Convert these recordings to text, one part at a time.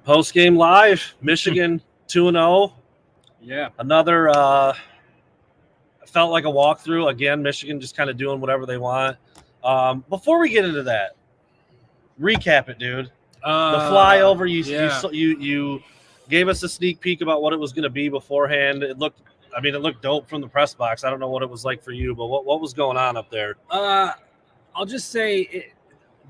Postgame live, Michigan 2-0. Yeah. Another felt like a walkthrough. Again, Michigan just kind of doing whatever they want. Before we get into that, recap it, dude. The flyover, you gave us a sneak peek about what it was going to be beforehand. It looked dope from the press box. I don't know what it was like for you, but what was going on up there? I'll just say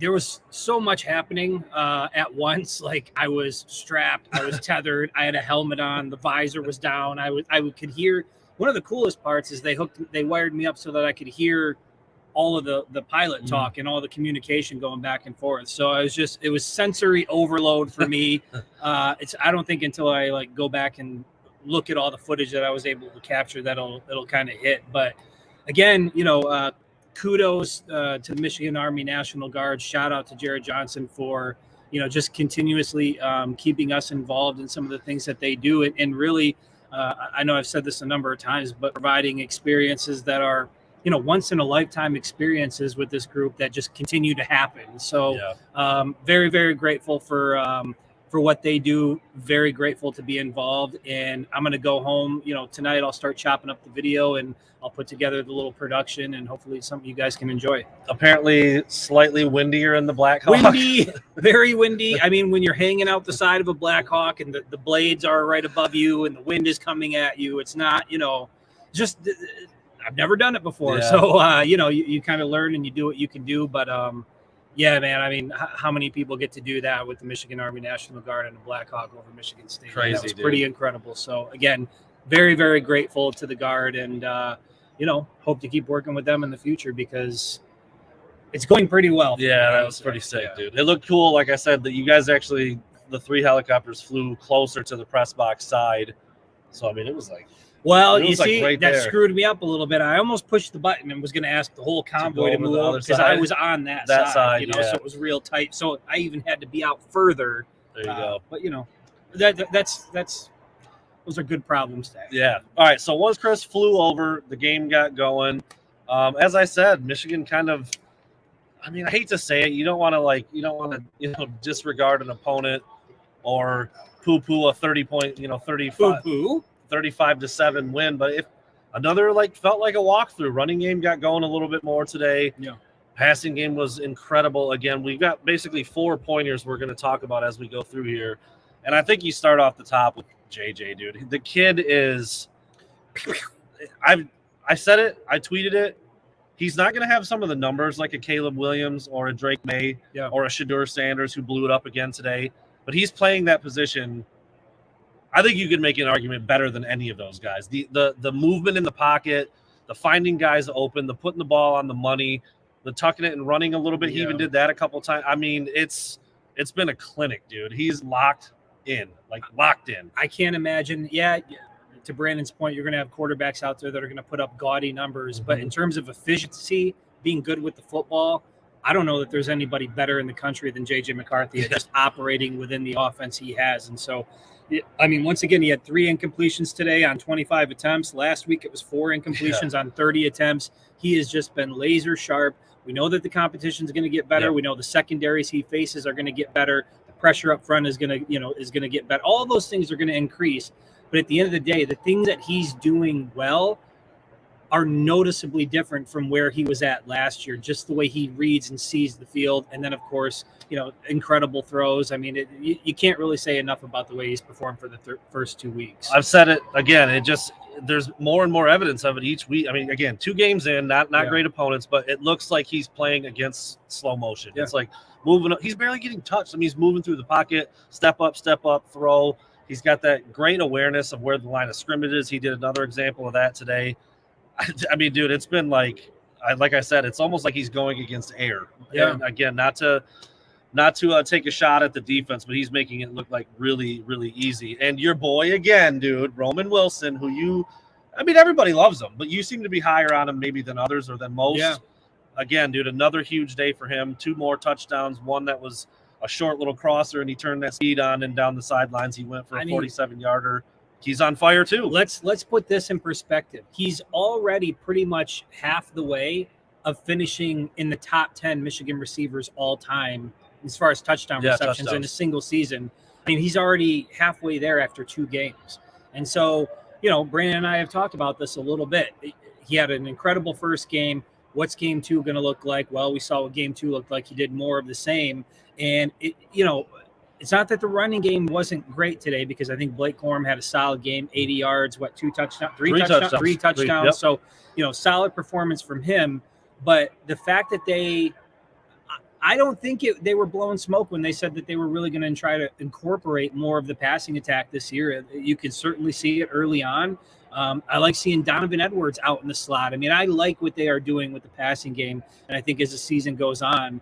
there was so much happening at once. Like, I was strapped, I was tethered, I had a helmet on, the visor was down. I could hear. One of the coolest parts is they wired me up so that I could hear all of the pilot talk and all the communication going back and forth. So it was sensory overload for me. I don't think until I go back and look at all the footage that I was able to capture that'll kind of hit. But again, kudos to the Michigan Army National Guard. Shout out to Jared Johnson for, just continuously keeping us involved in some of the things that they do. And really, I know I've said this a number of times, but providing experiences that are, once in a lifetime experiences with this group that just continue to happen. So very, very grateful for what they do. Very grateful to be involved. And I'm going to go home, tonight I'll start chopping up the video and I'll put together the little production and hopefully it's something you guys can enjoy. Apparently slightly windier in the Black Hawk. Windy, very windy. I mean, when you're hanging out the side of a Black Hawk and the blades are right above you and the wind is coming at you, it's not, just I've never done it before. Yeah. So, you kind of learn and you do what you can do. But, yeah, man, I mean, how many people get to do that with the Michigan Army National Guard and the Black Hawk over Michigan State? Crazy, that was pretty incredible. So, again, very, very grateful to the Guard and, hope to keep working with them in the future because it's going pretty well. Yeah, that was pretty sick, dude. It looked cool. Like I said, that you guys actually, the 3 helicopters flew closer to the press box side. So, I mean, it was like. Well, you see, right that screwed me up a little bit. I almost pushed the button and was going to ask the whole convoy to move over because I was on that side, so it was real tight. So I even had to be out further. There you go. But that's those are good problems to have. Yeah. All right. So once Chris flew over, the game got going. As I said, Michigan kind of. I mean, I hate to say it, you don't want to disregard an opponent or poo-poo a 30-point, 35-7 win, but if another felt like a walkthrough. Running game got going a little bit more today. Yeah, passing game was incredible. Again, we've got basically 4 pointers we're going to talk about as we go through here, and I think you start off the top with JJ, dude. The kid is. I said it. I tweeted it. He's not going to have some of the numbers like a Caleb Williams or a Drake May or a Shadur Sanders who blew it up again today, but he's playing that position. I think you could make an argument better than any of those guys. The movement in the pocket, the finding guys open, the putting the ball on the money, the tucking it and running a little bit. He even did that a couple times. I mean, it's been a clinic, dude. He's locked in. I can't imagine. Yeah, to Brandon's point, you're going to have quarterbacks out there that are going to put up gaudy numbers. But in terms of efficiency, being good with the football, I don't know that there's anybody better in the country than J.J. McCarthy at just operating within the offense he has. And so, I mean, once again, he had 3 incompletions today on 25 attempts. Last week, it was 4 incompletions on 30 attempts. He has just been laser sharp. We know that the competition is going to get better. We know the secondaries he faces are going to get better. The pressure up front is going to get better. All those things are going to increase. But at the end of the day, the things that he's doing well are noticeably different from where he was at last year, just the way he reads and sees the field. And then, of course, incredible throws. I mean, you can't really say enough about the way he's performed for the first 2 weeks. I've said it again. There's more and more evidence of it each week. I mean, again, 2 games in, not great opponents, but it looks like he's playing against slow motion. Yeah. It's like moving up. He's barely getting touched. I mean, he's moving through the pocket, step up, throw. He's got that great awareness of where the line of scrimmage is. He did another example of that today. I mean, dude, it's been like I said, it's almost like he's going against air. Yeah. And again, not to take a shot at the defense, but he's making it look like really, really easy. And your boy again, dude, Roman Wilson, everybody loves him, but you seem to be higher on him maybe than others or than most. Yeah. Again, dude, another huge day for him. 2 more touchdowns. One that was a short little crosser, and he turned that speed on and down the sidelines. He went for a 47-yarder. He's on fire too. Let's put this in perspective. He's already pretty much half the way of finishing in the top 10 Michigan receivers all time as far as touchdown receptions in a single season. I mean, he's already halfway there after 2 games. And so, Brandon and I have talked about this a little bit. He had an incredible first game. What's game 2 going to look like? Well, we saw what game 2 looked like. He did more of the same. And, it's not that the running game wasn't great today, because I think Blake Corum had a solid game, 80 yards, 3 touchdowns. Yep. So, solid performance from him. But the fact that I don't think they were blowing smoke when they said that they were really going to try to incorporate more of the passing attack this year. You could certainly see it early on. I like seeing Donovan Edwards out in the slot. I mean, I like what they are doing with the passing game. And I think as the season goes on,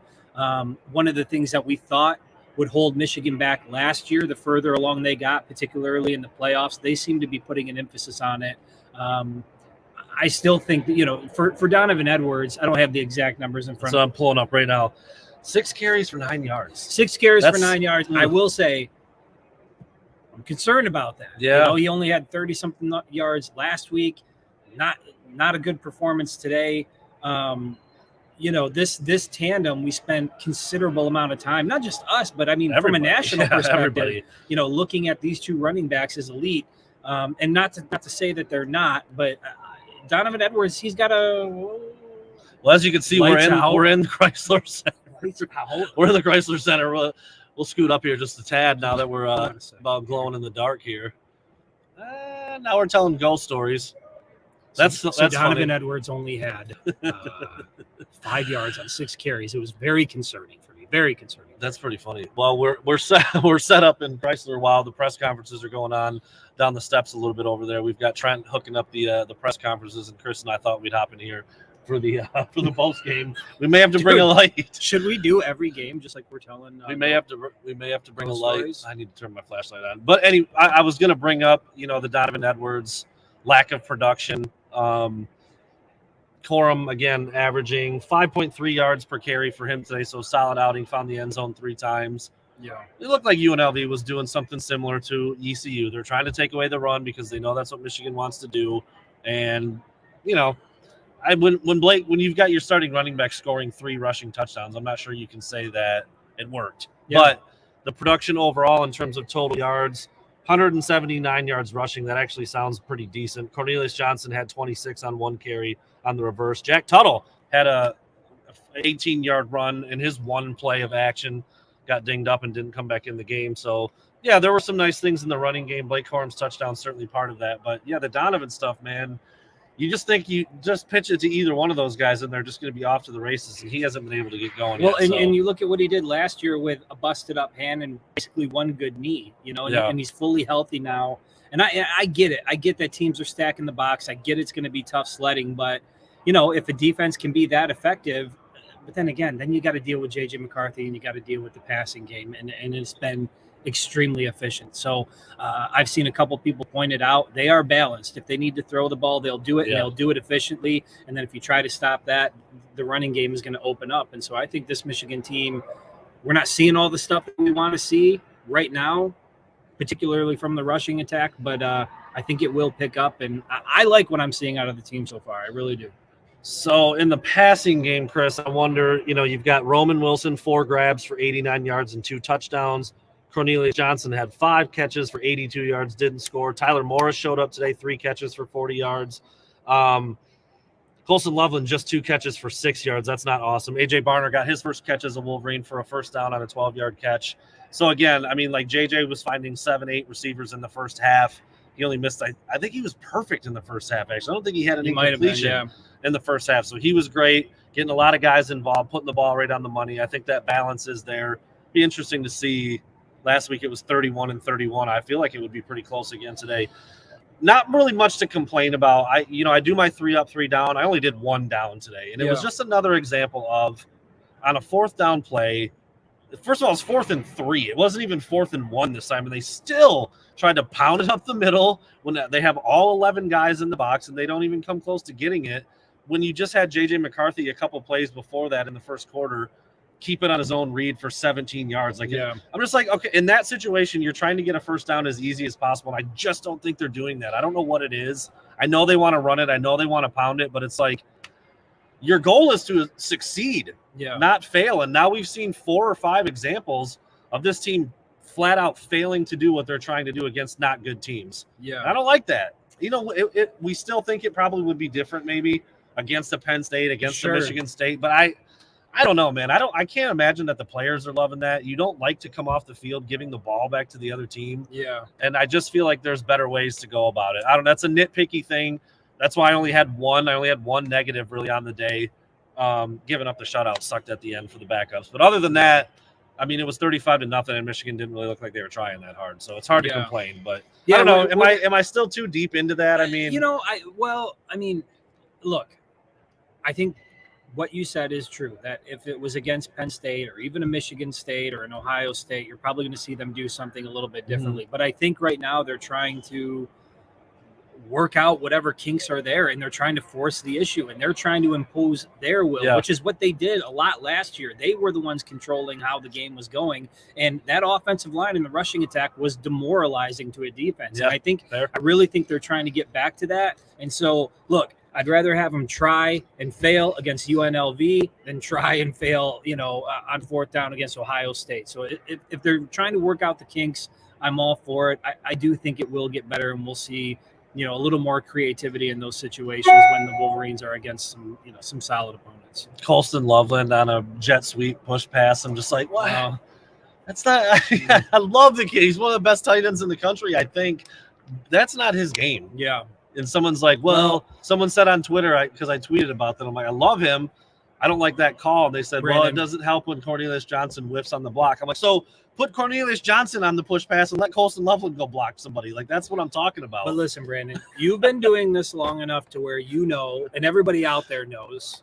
one of the things that we thought would hold Michigan back last year, the further along they got, particularly in the playoffs, they seem to be putting an emphasis on it. I still think that, for Donovan Edwards, I don't have the exact numbers in front of me. So I'm pulling up right now. 6 carries for 9 yards. 6 carries for 9 yards. I will say, I'm concerned about that. Yeah. He only had 30-something yards last week. Not a good performance today. This tandem, we spent considerable amount of time, not just us, but I mean, from a national perspective, looking at these 2 running backs as elite. And not to say that they're not, but Donovan Edwards, he's got a. Well, as you can see, we're in Chrysler Center. We're in the Chrysler Center. We'll scoot up here just a tad now that we're about glowing in the dark here. Now we're telling ghost stories. That's Donovan funny. Edwards only had 5 yards on 6 carries. It was very concerning for me. Very concerning. That's pretty funny. Well, we're set up in Chrysler while the press conferences are going on down the steps a little bit over there. We've got Trent hooking up the press conferences, and Chris and I thought we'd hop in here for the post game. We may have to bring a light. Should we do every game just like we're telling? We may have to bring a light. Stories? I need to turn my flashlight on. But anyway, I was going to bring up the Donovan Edwards lack of production. Corum again averaging 5.3 yards per carry for him today, so solid outing. Found the end zone 3 times. Yeah, it looked like UNLV was doing something similar to ECU. They're trying to take away the run because they know that's what Michigan wants to do. And when you've got your starting running back scoring 3 rushing touchdowns, I'm not sure you can say that it worked. Yeah. But the production overall in terms of total yards, 179 yards rushing, that actually sounds pretty decent. Cornelius Johnson had 26 on 1 carry on the reverse. Jack Tuttle had a 18-yard run, and his 1 play of action got dinged up and didn't come back in the game. So, yeah, there were some nice things in the running game. Blake Corum's touchdown certainly part of that. But, yeah, the Donovan stuff, man, you just think you just pitch it to either one of those guys, and they're just going to be off to the races, and he hasn't been able to get going yet. Well, and you look at what he did last year with a busted-up hand and basically 1 good knee, and he's fully healthy now. And I get it. I get that teams are stacking the box. I get it's going to be tough sledding. But, if a defense can be that effective, but then again, then you got to deal with J.J. McCarthy, and you got to deal with the passing game, and it's been extremely efficient. So I've seen a couple people point it out. They are balanced. If they need to throw the ball, they'll do it, and they'll do it efficiently. And then if you try to stop that, the running game is going to open up. And so I think this Michigan team, we're not seeing all the stuff that we want to see right now, particularly from the rushing attack, but I think it will pick up. And I like what I'm seeing out of the team so far. I really do. So in the passing game, Chris, I wonder, you've got Roman Wilson, 4 grabs for 89 yards and 2 touchdowns. Cornelius Johnson had 5 catches for 82 yards, didn't score. Tyler Morris showed up today, 3 catches for 40 yards. Colson Loveland, just 2 catches for 6 yards. That's not awesome. A.J. Barner got his first catch as a Wolverine for a first down on a 12-yard catch. So, again, I mean, like J.J. was finding 7-8 receivers in the first half. He only missed – I think he was perfect in the first half, actually. I don't think he had an incompletion in the first half. So, he was great, getting a lot of guys involved, putting the ball right on the money. I think that balance is there. Be interesting to see. Last week it was 31-31. I feel like it would be pretty close again today. Not really much to complain about. I do my 3 up, 3 down. I only did 1 down today. And it was just another example of on a 4th down play. First of all, it's 4th and 3. It wasn't even 4th and 1 this time. And they still tried to pound it up the middle when they have all 11 guys in the box and they don't even come close to getting it. When you just had J.J. McCarthy a couple plays before that in the first quarter, keep it on his own read for 17 yards. I'm just like, okay, in that situation, you're trying to get a first down as easy as possible. And I just don't think they're doing that. I don't know what it is. I know they want to run it. I know they want to pound it, but it's like your goal is to succeed, not fail. And now we've seen 4 or 5 examples of this team flat out failing to do what they're trying to do against not good teams. Yeah. I don't like that. You know, we still think it probably would be different maybe against a Penn State, against a Michigan State, but I don't know, man. I can't imagine that the players are loving that. You don't like to come off the field giving the ball back to the other team. Yeah. And I just feel like there's better ways to go about it. I don't know. That's a nitpicky thing. That's why I only had one negative really on the day. Giving up the shutout sucked at the end for the backups. But other than that, I mean, it was 35-0, and Michigan didn't really look like they were trying that hard. So it's hard to complain. But I don't know. Am I still too deep into that? I mean, look, I think what you said is true, that if it was against Penn State or even a Michigan State or an Ohio State, you're probably going to see them do something a little bit differently. But I think right now they're trying to work out whatever kinks are there, and they're trying to force the issue, and they're trying to impose their will, which is what they did a lot last year. They were the ones controlling how the game was going, and that offensive line and the rushing attack was demoralizing to a defense. And I really think they're trying to get back to that. And so, look, I'd rather have them try and fail against UNLV than try and fail, on fourth down against Ohio State. So if they're trying to work out the kinks, I'm all for it. I do think it will get better, and we'll see a little more creativity in those situations when the Wolverines are against some solid opponents. Colston Loveland on a jet sweep push pass. I'm just like, wow, that's not. I love the kid. He's one of the best tight ends in the country. I think that's not his game. Yeah. And someone's like, someone said on Twitter, because I tweeted about that. I'm like, I love him. I don't like that call. And they said, well, it doesn't help when Cornelius Johnson whiffs on the block. I'm like, so put Cornelius Johnson on the push pass and let Colston Loveland go block somebody. Like, that's what I'm talking about. But listen, Brandon, you've been doing this long enough to where and everybody out there knows,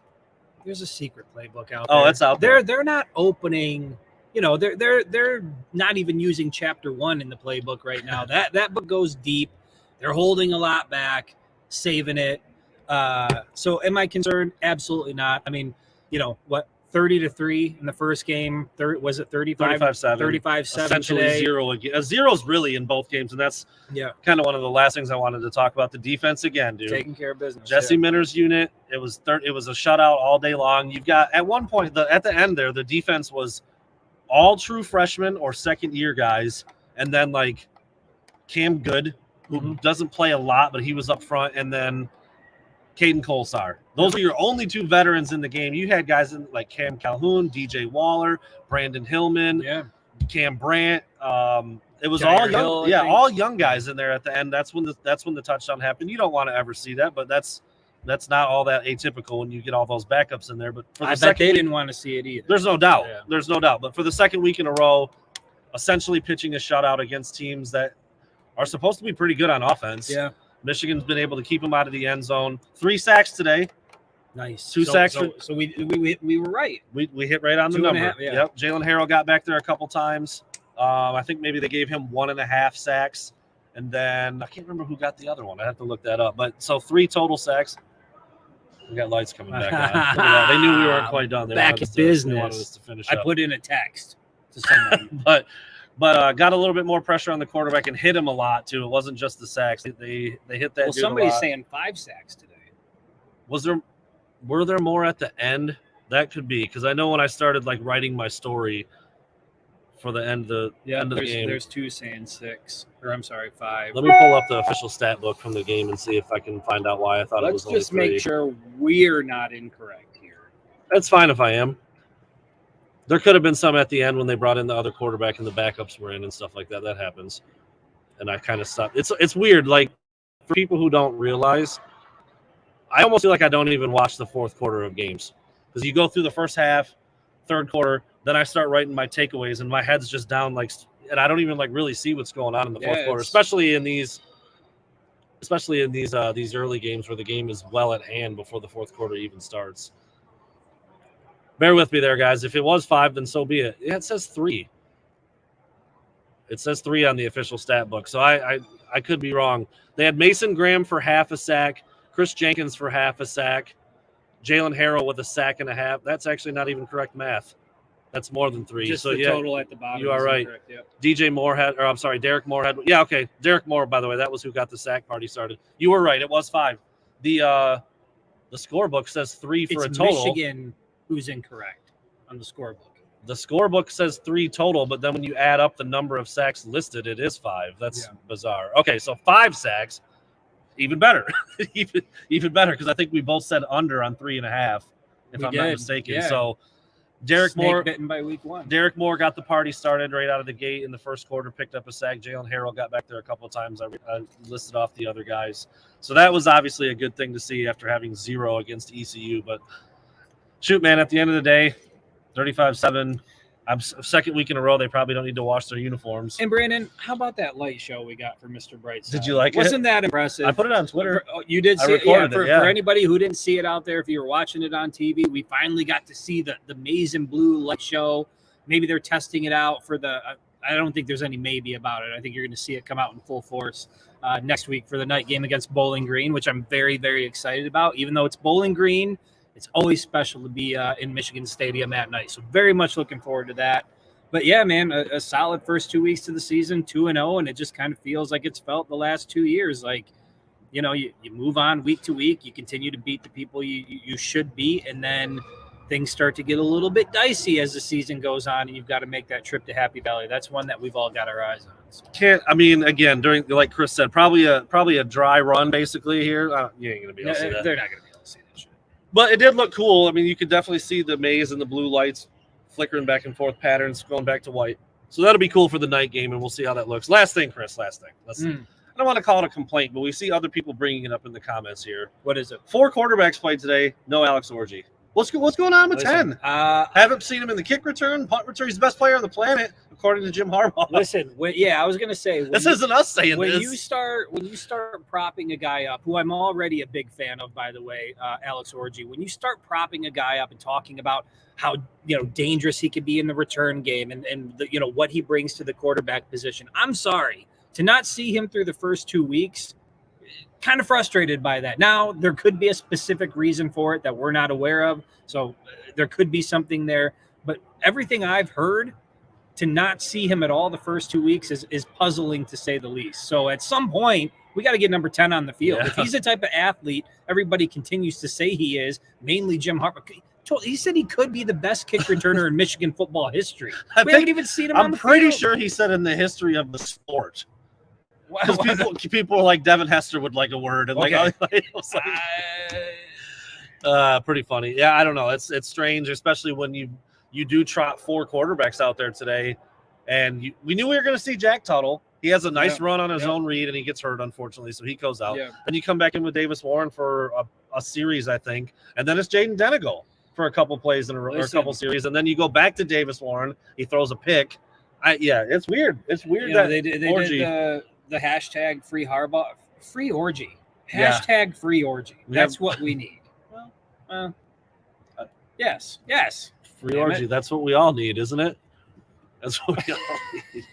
there's a secret playbook out there. Oh, it's out there. They're not opening, they're not even using chapter 1 in the playbook right now. That book goes deep. They're holding a lot back, saving it. So am I concerned? Absolutely not. I mean, 30-3 in the first game. Was it 35-7? 35-7 essentially today. Zero again. Zero's really in both games, and that's kind of one of the last things I wanted to talk about. The defense again, dude. Taking care of business. Jesse Minter's unit. It was a shutout all day long. You've got at one point at the end there, the defense was all true freshmen or second year guys, and then like Cam Good, who doesn't play a lot, but he was up front, and then Caden Colsar. Those are your only two veterans in the game. You had guys like Cam Calhoun, DJ Waller, Brandon Hillman, Cam Brandt. It was all young, all young guys in there at the end. That's when the touchdown happened. You don't want to ever see that, but that's not all that atypical when you get all those backups in there. But for I bet they didn't want to see it either. There's no doubt. Yeah. There's no doubt. But for the second week in a row, essentially pitching a shutout against teams that are supposed to be pretty good on offense. Yeah. Michigan's been able to keep them out of the end zone. 3 sacks today. Nice. 2 sacks. So we were right. We hit right on the number. Yep. Jalen Harrell got back there a couple times. I think maybe they gave him 1.5 sacks. And then I can't remember who got the other one. I have to look that up. But so 3 total sacks. We got lights coming back on. They knew we weren't quite done. Back in business. They wanted us to finish up. I put in a text to someone. But got a little bit more pressure on the quarterback and hit him a lot too. It wasn't just the sacks; they hit that. Well, somebody's saying 5 sacks today. Were there more at the end? That could be, because I know when I started like writing my story for the end of the game, there's 2 saying 6, or I'm sorry, 5. Let me pull up the official stat book from the game and see if I can find out why I thought it was only 3. Let's just make sure we're not incorrect here. That's fine if I am. There could have been some at the end when they brought in the other quarterback and the backups were in and stuff like that. That happens. And I kind of stopped. It's weird. Like, for people who don't realize, I almost feel like I don't even watch the fourth quarter of games. Because you go through the first half, third quarter, then I start writing my takeaways, and my head's just down, like, and I don't even like really see what's going on in the fourth quarter, especially in these early games where the game is well at hand before the fourth quarter even starts. Bear with me there, guys. If it was 5, then so be it. Yeah, it says 3. It says 3 on the official stat book. So I could be wrong. They had Mason Graham for 1/2 a sack, Chris Jenkins for 1/2 a sack, Jalen Harrell with 1.5 sacks. That's actually not even correct math. That's more than 3. Just so the total at the bottom. You are right. Yep. Derek Moore had. Yeah, okay. Derek Moore, by the way, that was who got the sack party started. You were right. It was 5. The scorebook says 3 for a total. Michigan who's incorrect on the scorebook. The scorebook says 3 total, but then when you add up the number of sacks listed, it is 5. That's bizarre. Okay, so 5 sacks, even better, even better, because I think we both said under on 3.5, if I'm not mistaken. Yeah. So Derek Moore bitten by week 1. Derek Moore got the party started right out of the gate in the first quarter, picked up a sack. Jalen Harrell got back there a couple of times. I listed off the other guys. So that was obviously a good thing to see after having 0 against ECU. But shoot, man, at the end of the day, 35-7. I'm second week in a row. They probably don't need to wash their uniforms. And Brandon, how about that light show we got for Mr. Brightside? Did you like it? Wasn't that impressive? I put it on Twitter. You did see it? Yeah, for anybody who didn't see it out there, if you were watching it on TV, we finally got to see the maize and blue light show. Maybe they're testing it out for the I don't think there's any maybe about it. I think you're going to see it come out in full force next week for the night game against Bowling Green, which I'm very, very excited about. Even though it's Bowling Green, it's always special to be in Michigan Stadium at night. So very much looking forward to that. But yeah, man, a solid first 2 weeks to the season, 2-0, and it just kind of feels like it's felt the last 2 years. Like, you know, you move on week to week, you continue to beat the people you should beat, and then things start to get a little bit dicey as the season goes on, and you've got to make that trip to Happy Valley. That's one that we've all got our eyes on. So. Again, during, like Chris said, probably a dry run basically here. You ain't gonna be able to see that. They're not gonna be able to see that shit. But it did look cool. I mean, you could definitely see the maize and the blue lights flickering back and forth, patterns going back to white. So that'll be cool for the night game, and we'll see how that looks. Last thing, Chris. I don't want to call it a complaint, but we see other people bringing it up in the comments here. What is it? 4 quarterbacks played today. No Alex Orji. What's going on with 10? Haven't seen him in the kick return, punt return. He's the best player on the planet, according to Jim Harbaugh. Listen, I was going to say. This isn't us saying when this. When you start propping a guy up, who I'm already a big fan of, by the way, Alex Orji, when you start propping a guy up and talking about how dangerous he could be in the return game and what he brings to the quarterback position, I'm sorry to not see him through the first 2 weeks. Kind of frustrated by that. Now, there could be a specific reason for it that we're not aware of. So there could be something there. But everything I've heard, to not see him at all the first 2 weeks is puzzling, to say the least. So at some point, we got to get number 10 on the field. Yeah. If he's the type of athlete everybody continues to say he is, mainly Jim Harbaugh. He said he could be the best kick returner in Michigan football history. We haven't even seen him on the field. I'm pretty sure he said in the history of the sport. Because people like Devin Hester would like a word, and pretty funny. Yeah, I don't know. It's strange, especially when you do trot 4 quarterbacks out there today, and we knew we were going to see Jack Tuttle. He has a nice run on his own read, and he gets hurt, unfortunately, so he goes out. Yeah. Then you come back in with Davis Warren for a series, I think, and then it's Jaden Denegal for a couple plays in a couple series, and then you go back to Davis Warren. He throws a pick. It's weird. It's weird that they did the hashtag free Harbaugh, free orgy, hashtag free orgy. That's what we need. Well, yes. Free orgy. That's what we all need, isn't it? That's what we all need.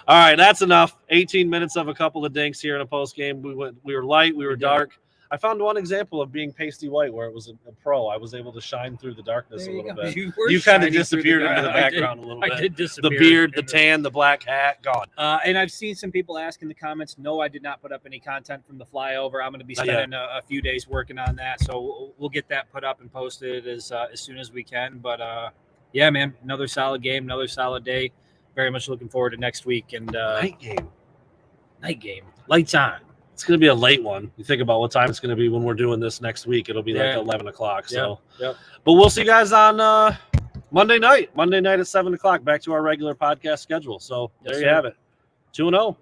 All right, that's enough. 18 minutes of a couple of dinks here in a post game. We were light, we were dark. I found one example of being pasty white where it was a pro. I was able to shine through the darkness a little bit. You kind of disappeared into the background a little bit. I did disappear. The beard, the tan, the black hat, gone. And I've seen some people ask in the comments, no, I did not put up any content from the flyover. I'm going to be spending a few days working on that. So we'll get that put up and posted as soon as we can. But, yeah, man, another solid game, another solid day. Very much looking forward to next week. And Night game. Lights on. It's going to be a late one. You think about what time it's going to be when we're doing this next week. It'll be like 11 o'clock. So, but we'll see you guys on Monday night. Monday night at 7 o'clock. Back to our regular podcast schedule. So there you have it. 2-0.